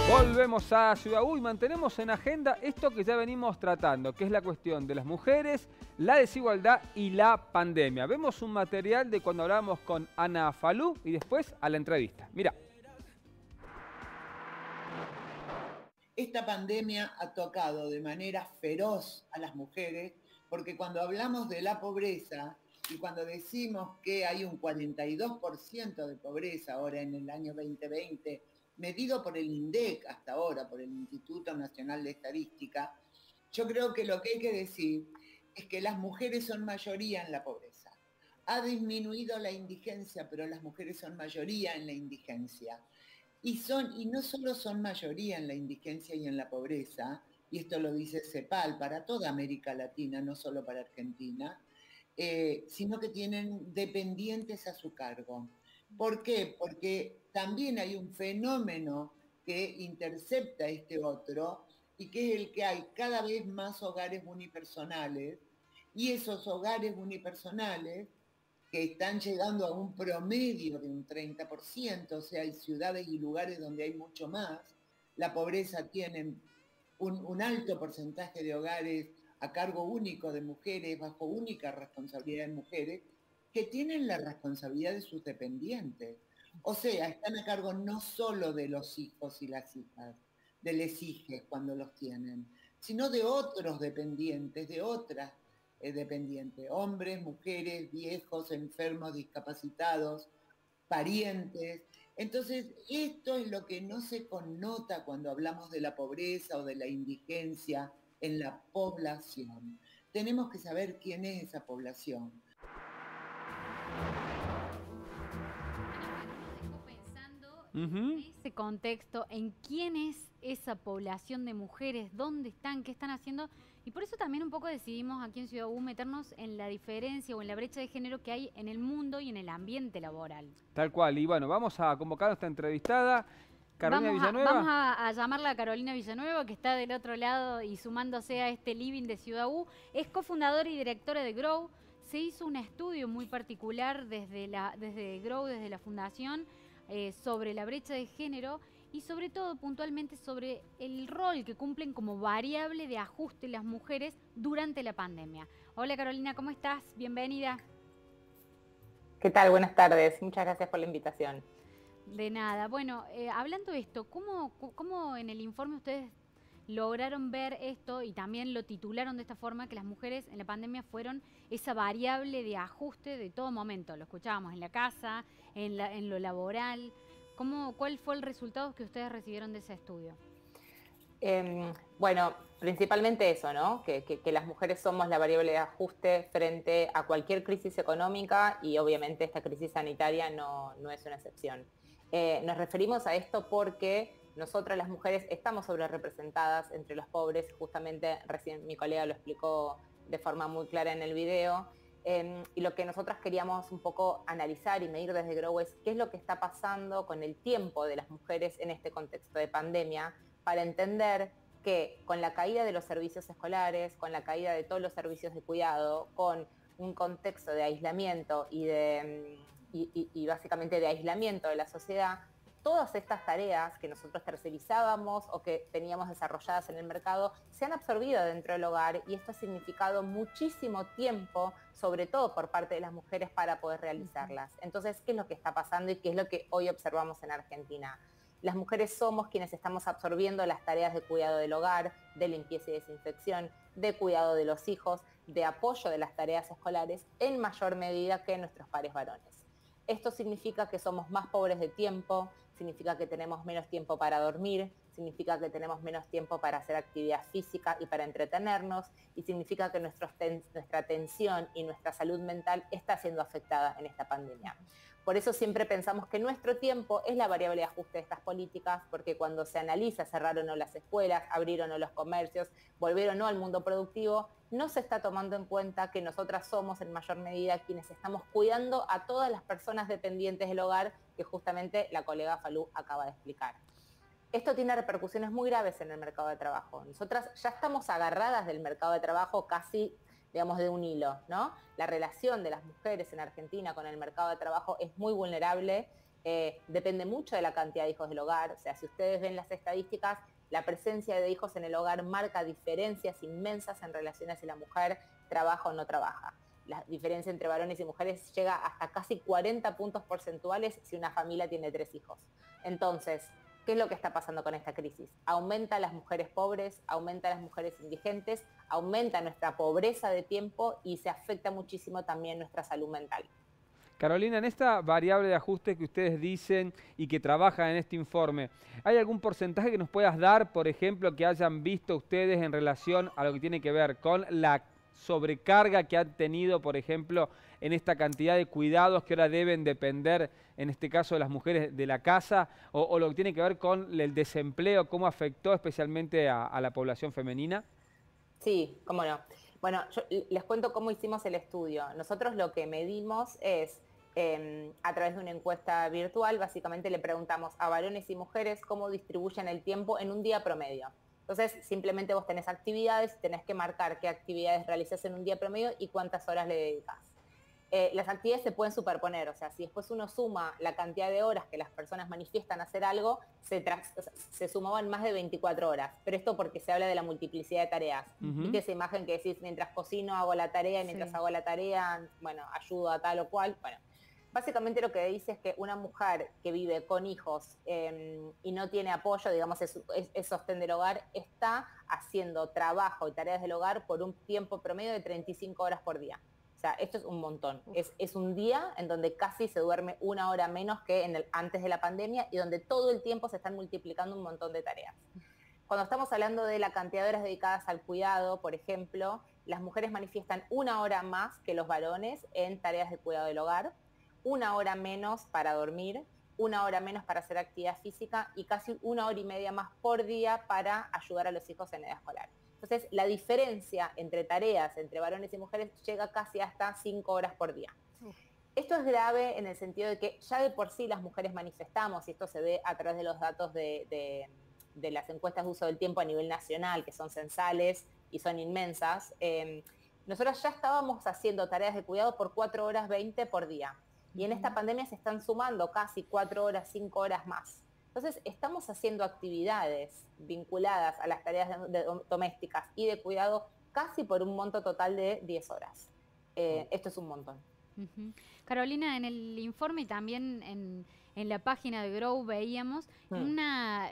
Volvemos a Ciudad U y mantenemos en agenda esto que ya venimos tratando, que es la cuestión de las mujeres, la desigualdad y la pandemia. Vemos un material de cuando hablamos con Ana Falú y después a la entrevista. Mirá. Esta pandemia ha tocado de manera feroz a las mujeres, porque cuando hablamos de la pobreza y cuando decimos que hay un 42% de pobreza ahora en el año 2020, medido por el INDEC hasta ahora, por el Instituto Nacional de Estadística, yo creo que lo que hay que decir es que las mujeres son mayoría en la pobreza. Ha disminuido la indigencia, pero las mujeres son mayoría en la indigencia. Y no solo son mayoría en la indigencia y en la pobreza, y esto lo dice CEPAL para toda América Latina, no solo para Argentina, sino que tienen dependientes a su cargo. ¿Por qué? Porque también hay un fenómeno que intercepta este otro y que es el que hay cada vez más hogares unipersonales, y esos hogares unipersonales que están llegando a un promedio de un 30%, o sea, hay ciudades y lugares donde hay mucho más. La pobreza tiene un alto porcentaje de hogares a cargo único de mujeres, bajo única responsabilidad de mujeres, que tienen la responsabilidad de sus dependientes. O sea, están a cargo no solo de los hijos y las hijas, de les hijes cuando los tienen, sino de otros dependientes, de otras dependientes, hombres, mujeres, viejos, enfermos, discapacitados, parientes. Entonces, esto es lo que no se connota cuando hablamos de la pobreza o de la indigencia en la población. Tenemos que saber quién es esa población. Uh-huh. En ese contexto, en quién es esa población de mujeres, dónde están, qué están haciendo. Y por eso también un poco decidimos aquí en Ciudad U meternos en la diferencia o en la brecha de género que hay en el mundo y en el ambiente laboral. Tal cual. Y bueno, vamos a convocar a nuestra entrevistada, Carolina Villanueva. Vamos a llamarla a Carolina Villanueva, que está del otro lado y sumándose a este living de Ciudad U. Es cofundadora y directora de Grow. Se hizo un estudio muy particular desde Grow, desde la fundación, sobre la brecha de género y sobre todo puntualmente sobre el rol que cumplen como variable de ajuste las mujeres durante la pandemia. Hola Carolina, ¿cómo estás? Bienvenida. ¿Qué tal? Buenas tardes. Muchas gracias por la invitación. De nada. Bueno, hablando de esto, ¿cómo en el informe ustedes lograron ver esto y también lo titularon de esta forma, que las mujeres en la pandemia fueron esa variable de ajuste de todo momento? Lo escuchábamos en la casa, en lo laboral. ¿Cuál fue el resultado que ustedes recibieron de ese estudio? Bueno, principalmente eso, ¿no? Que las mujeres somos la variable de ajuste frente a cualquier crisis económica y obviamente esta crisis sanitaria no es una excepción. Nos referimos a esto porque nosotras las mujeres estamos sobrerepresentadas entre los pobres, justamente recién mi colega lo explicó de forma muy clara en el video, y lo que nosotras queríamos un poco analizar y medir desde Grow es qué es lo que está pasando con el tiempo de las mujeres en este contexto de pandemia, para entender que con la caída de los servicios escolares, con la caída de todos los servicios de cuidado, con un contexto de aislamiento y básicamente de aislamiento de la sociedad, todas estas tareas que nosotros tercerizábamos o que teníamos desarrolladas en el mercado se han absorbido dentro del hogar, y esto ha significado muchísimo tiempo, sobre todo por parte de las mujeres, para poder realizarlas. Entonces, ¿qué es lo que está pasando y qué es lo que hoy observamos en Argentina? Las mujeres somos quienes estamos absorbiendo las tareas de cuidado del hogar, de limpieza y desinfección, de cuidado de los hijos, de apoyo de las tareas escolares en mayor medida que nuestros pares varones. Esto significa que somos más pobres de tiempo, significa que tenemos menos tiempo para dormir, significa que tenemos menos tiempo para hacer actividad física y para entretenernos, y significa que nuestra atención y nuestra salud mental está siendo afectada en esta pandemia. Por eso siempre pensamos que nuestro tiempo es la variable de ajuste de estas políticas, porque cuando se analiza cerrar o no las escuelas, abrir o no los comercios, volver o no al mundo productivo, no se está tomando en cuenta que nosotras somos en mayor medida quienes estamos cuidando a todas las personas dependientes del hogar, que justamente la colega Falú acaba de explicar. Esto tiene repercusiones muy graves en el mercado de trabajo. Nosotras ya estamos agarradas del mercado de trabajo casi, digamos, de un hilo, ¿no? La relación de las mujeres en Argentina con el mercado de trabajo es muy vulnerable depende mucho de la cantidad de hijos del hogar. O sea, si ustedes ven las estadísticas, la presencia de hijos en el hogar marca diferencias inmensas en relación a si la mujer trabaja o no trabaja. La diferencia entre varones y mujeres llega hasta casi 40 puntos porcentuales si una familia tiene 3 hijos. Entonces, ¿qué es lo que está pasando con esta crisis? Aumenta a las mujeres pobres, aumenta a las mujeres indigentes, aumenta nuestra pobreza de tiempo y se afecta muchísimo también nuestra salud mental. Carolina, en esta variable de ajuste que ustedes dicen y que trabajan en este informe, ¿hay algún porcentaje que nos puedas dar, por ejemplo, que hayan visto ustedes en relación a lo que tiene que ver con la sobrecarga que han tenido, por ejemplo, en esta cantidad de cuidados que ahora deben depender, en este caso de las mujeres de la casa, o lo que tiene que ver con el desempleo, cómo afectó especialmente a la población femenina? Sí, cómo no. Bueno, yo les cuento cómo hicimos el estudio. Nosotros lo que medimos es, a través de una encuesta virtual, básicamente le preguntamos a varones y mujeres cómo distribuyen el tiempo en un día promedio. Entonces, simplemente vos tenés actividades, tenés que marcar qué actividades realizás en un día promedio y cuántas horas le dedicás. Las actividades se pueden superponer, o sea, si después uno suma la cantidad de horas que las personas manifiestan hacer algo, se sumaban más de 24 horas, pero esto porque se habla de la multiplicidad de tareas. ¿Viste esa imagen que decís, mientras cocino hago la tarea y mientras hago la tarea, bueno, ayudo a tal o cual? Bueno, básicamente lo que dice es que una mujer que vive con hijos y no tiene apoyo, digamos, es sostén del hogar, está haciendo trabajo y tareas del hogar por un tiempo promedio de 35 horas por día. O sea, esto es un montón. Es un día en donde casi se duerme 1 hora menos que antes de la pandemia y donde todo el tiempo se están multiplicando un montón de tareas. Cuando estamos hablando de la cantidad de horas dedicadas al cuidado, por ejemplo, las mujeres manifiestan 1 hora más que los varones en tareas de cuidado del hogar, 1 hora menos para dormir, 1 hora menos para hacer actividad física y casi 1 hora y media más por día para ayudar a los hijos en edad escolar. Entonces, la diferencia entre tareas, entre varones y mujeres, llega casi hasta 5 horas por día. Esto es grave en el sentido de que ya de por sí las mujeres manifestamos, y esto se ve a través de los datos de las encuestas de uso del tiempo a nivel nacional, que son censales y son inmensas. Nosotros ya estábamos haciendo tareas de cuidado por 4 horas 20 por día. Y en esta pandemia se están sumando casi 4 horas, 5 horas más. Entonces, estamos haciendo actividades vinculadas a las tareas domésticas y de cuidado casi por un monto total de 10 horas. Esto es un montón. Carolina, en el informe y también en la página de Grow veíamos una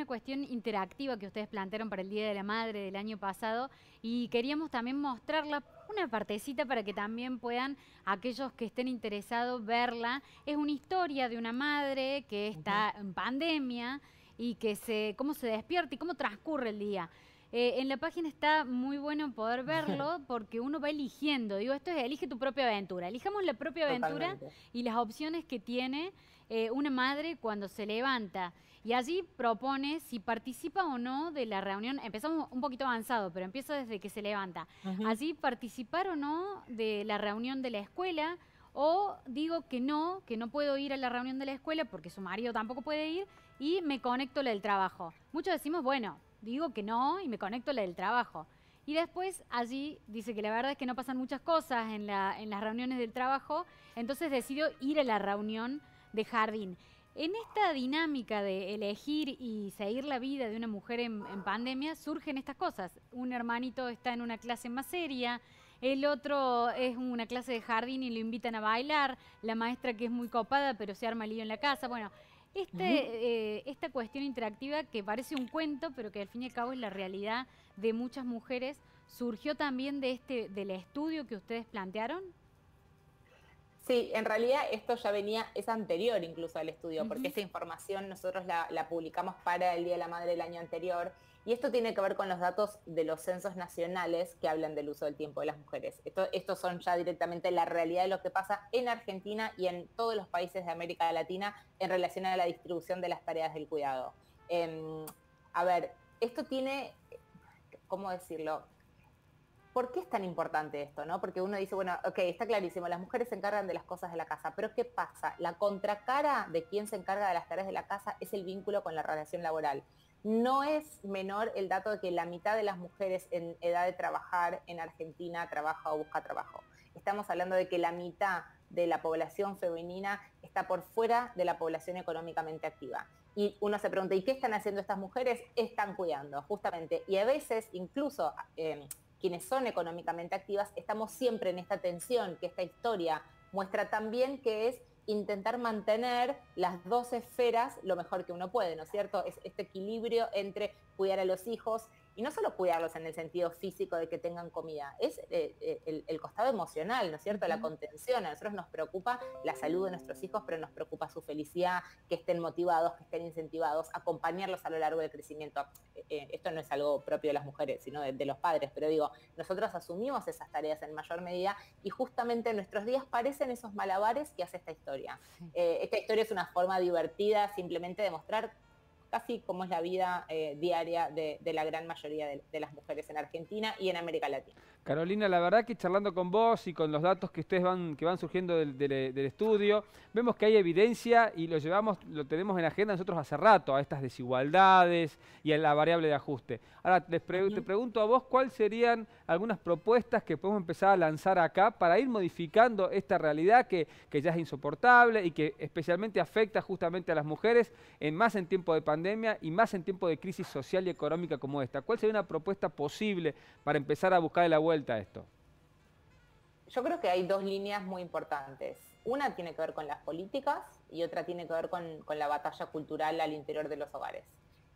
cuestión interactiva que ustedes plantearon para el Día de la Madre del año pasado y queríamos también mostrarla, una partecita para que también puedan aquellos que estén interesados verla. Es una historia de una madre que está en pandemia y que cómo se despierta y cómo transcurre el día. En la página está muy bueno poder verlo porque uno va eligiendo. Digo, esto es elige tu propia aventura. Elijamos la propia aventura. Totalmente. Y las opciones que tiene una madre cuando se levanta. Y allí propone si participa o no de la reunión. Empezamos un poquito avanzado, pero empieza desde que se levanta. Allí participar o no de la reunión de la escuela. O digo que no puedo ir a la reunión de la escuela porque su marido tampoco puede ir y me conecto a la del trabajo. Muchos decimos, bueno, digo que no y me conecto a la del trabajo. Y después allí dice que la verdad es que no pasan muchas cosas en las reuniones del trabajo, entonces decido ir a la reunión de jardín. En esta dinámica de elegir y seguir la vida de una mujer en pandemia surgen estas cosas. Un hermanito está en una clase más seria, el otro es una clase de jardín y lo invitan a bailar, la maestra que es muy copada pero se arma lío en la casa. Bueno, esta cuestión interactiva que parece un cuento, pero que al fin y al cabo es la realidad de muchas mujeres, ¿surgió también del estudio que ustedes plantearon? Sí, en realidad esto ya es anterior incluso al estudio, porque esta información nosotros la publicamos para el Día de la Madre del año anterior, y esto tiene que ver con los datos de los censos nacionales que hablan del uso del tiempo de las mujeres. Estos son ya directamente la realidad de lo que pasa en Argentina y en todos los países de América Latina en relación a la distribución de las tareas del cuidado. A ver, esto tiene, ¿cómo decirlo? ¿Por qué es tan importante esto, no? Porque uno dice, bueno, ok, está clarísimo, las mujeres se encargan de las cosas de la casa, pero ¿qué pasa? La contracara de quien se encarga de las tareas de la casa es el vínculo con la relación laboral. No es menor el dato de que la mitad de las mujeres en edad de trabajar en Argentina trabaja o busca trabajo. Estamos hablando de que la mitad de la población femenina está por fuera de la población económicamente activa. Y uno se pregunta, ¿y qué están haciendo estas mujeres? Están cuidando, justamente. Y a veces, incluso quienes son económicamente activas, estamos siempre en esta tensión que esta historia muestra también, que es intentar mantener las dos esferas lo mejor que uno puede, ¿no es cierto? Es este equilibrio entre cuidar a los hijos, y no solo cuidarlos en el sentido físico de que tengan comida, es el costado emocional, ¿no es cierto? La contención. A nosotros nos preocupa la salud de nuestros hijos, pero nos preocupa su felicidad, que estén motivados, que estén incentivados, acompañarlos a lo largo del crecimiento. Esto no es algo propio de las mujeres, sino de los padres, pero digo, nosotros asumimos esas tareas en mayor medida y justamente en nuestros días parecen esos malabares que hace esta historia. Esta historia es una forma divertida simplemente de mostrar casi como es la vida diaria de la gran mayoría de las mujeres en Argentina y en América Latina. Carolina, la verdad que charlando con vos y con los datos que ustedes van surgiendo del estudio, vemos que hay evidencia y lo tenemos en agenda nosotros hace rato, a estas desigualdades y a la variable de ajuste. Ahora, te pregunto a vos, ¿cuáles serían algunas propuestas que podemos empezar a lanzar acá para ir modificando esta realidad que ya es insoportable y que especialmente afecta justamente a las mujeres más en tiempo de pandemia y más en tiempo de crisis social y económica como esta? ¿Cuál sería una propuesta posible para empezar a buscar la vuelta a esto? Yo creo que hay dos líneas muy importantes. Una tiene que ver con las políticas y otra tiene que ver con la batalla cultural al interior de los hogares.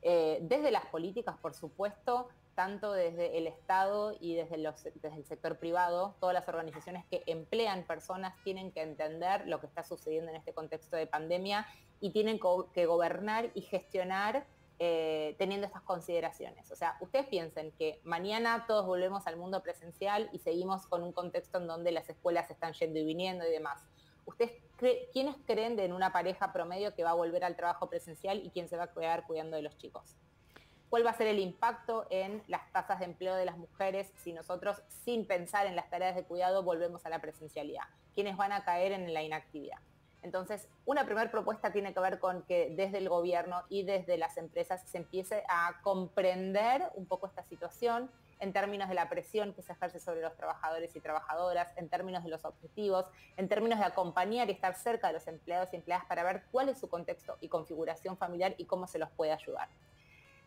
Desde las políticas, por supuesto, tanto desde el Estado y desde el sector privado, todas las organizaciones que emplean personas tienen que entender lo que está sucediendo en este contexto de pandemia y tienen que gobernar y gestionar teniendo estas consideraciones. O sea, ustedes piensen que mañana todos volvemos al mundo presencial y seguimos con un contexto en donde las escuelas están yendo y viniendo y demás. ¿Ustedes quiénes creen en una pareja promedio que va a volver al trabajo presencial y quién se va a quedar cuidando de los chicos? ¿Cuál va a ser el impacto en las tasas de empleo de las mujeres si nosotros, sin pensar en las tareas de cuidado, volvemos a la presencialidad? ¿Quiénes van a caer en la inactividad? Entonces, una primera propuesta tiene que ver con que desde el gobierno y desde las empresas se empiece a comprender un poco esta situación en términos de la presión que se ejerce sobre los trabajadores y trabajadoras, en términos de los objetivos, en términos de acompañar y estar cerca de los empleados y empleadas para ver cuál es su contexto y configuración familiar y cómo se los puede ayudar.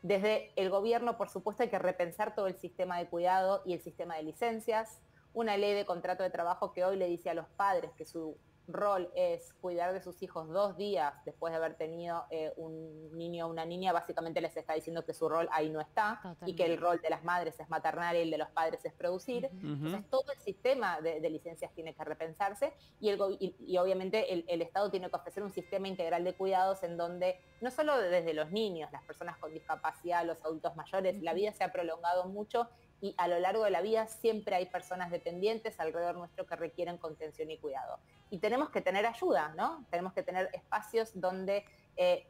Desde el gobierno, por supuesto, hay que repensar todo el sistema de cuidado y el sistema de licencias, una ley de contrato de trabajo que hoy le dice a los padres que su rol es cuidar de sus hijos 2 días después de haber tenido un niño o una niña, básicamente les está diciendo que su rol ahí no está. Totalmente. Y que el rol de las madres es maternar y el de los padres es producir. Entonces todo el sistema de licencias tiene que repensarse y obviamente el Estado tiene que ofrecer un sistema integral de cuidados en donde no solo desde los niños, las personas con discapacidad, los adultos mayores, la vida se ha prolongado mucho y a lo largo de la vida siempre hay personas dependientes alrededor nuestro que requieren contención y cuidado. Y tenemos que tener ayuda, ¿no? Tenemos que tener espacios donde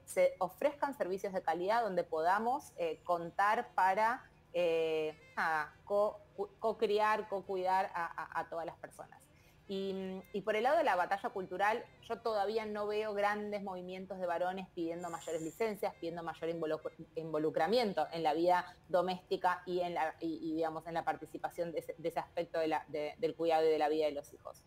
se ofrezcan servicios de calidad, donde podamos contar para co-criar, co-cuidar a todas las personas. Y por el lado de la batalla cultural, yo todavía no veo grandes movimientos de varones pidiendo mayores licencias, pidiendo mayor involucramiento en la vida doméstica y digamos, en la participación de ese aspecto del cuidado y de la vida de los hijos.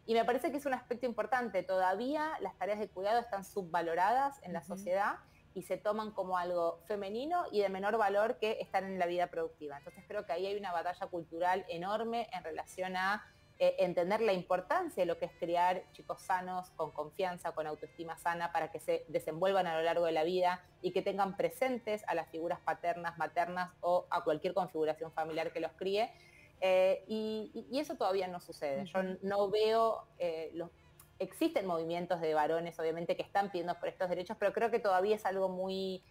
Y me parece que es un aspecto importante. Todavía las tareas de cuidado están subvaloradas en la sociedad y se toman como algo femenino y de menor valor que estar en la vida productiva. Entonces creo que ahí hay una batalla cultural enorme en relación a entender la importancia de lo que es criar chicos sanos, con confianza, con autoestima sana, para que se desenvuelvan a lo largo de la vida y que tengan presentes a las figuras paternas, maternas o a cualquier configuración familiar que los críe. Y eso todavía no sucede. Yo no veo, existen movimientos de varones, obviamente, que están pidiendo por estos derechos, pero creo que todavía es algo muy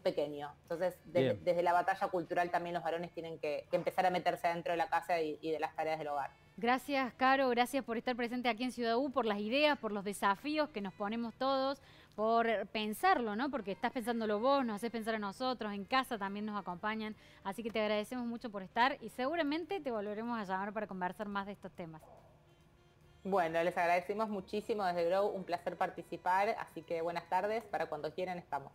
pequeño. Entonces, desde la batalla cultural también los varones tienen que empezar a meterse adentro de la casa y de las tareas del hogar. Gracias, Caro, gracias por estar presente aquí en Ciudad U, por las ideas, por los desafíos que nos ponemos todos, por pensarlo, ¿no? Porque estás pensándolo vos, nos haces pensar a nosotros, en casa también nos acompañan, así que te agradecemos mucho por estar y seguramente te volveremos a llamar para conversar más de estos temas. Bueno, les agradecemos muchísimo desde Grow, un placer participar, así que buenas tardes, para cuando quieran estamos.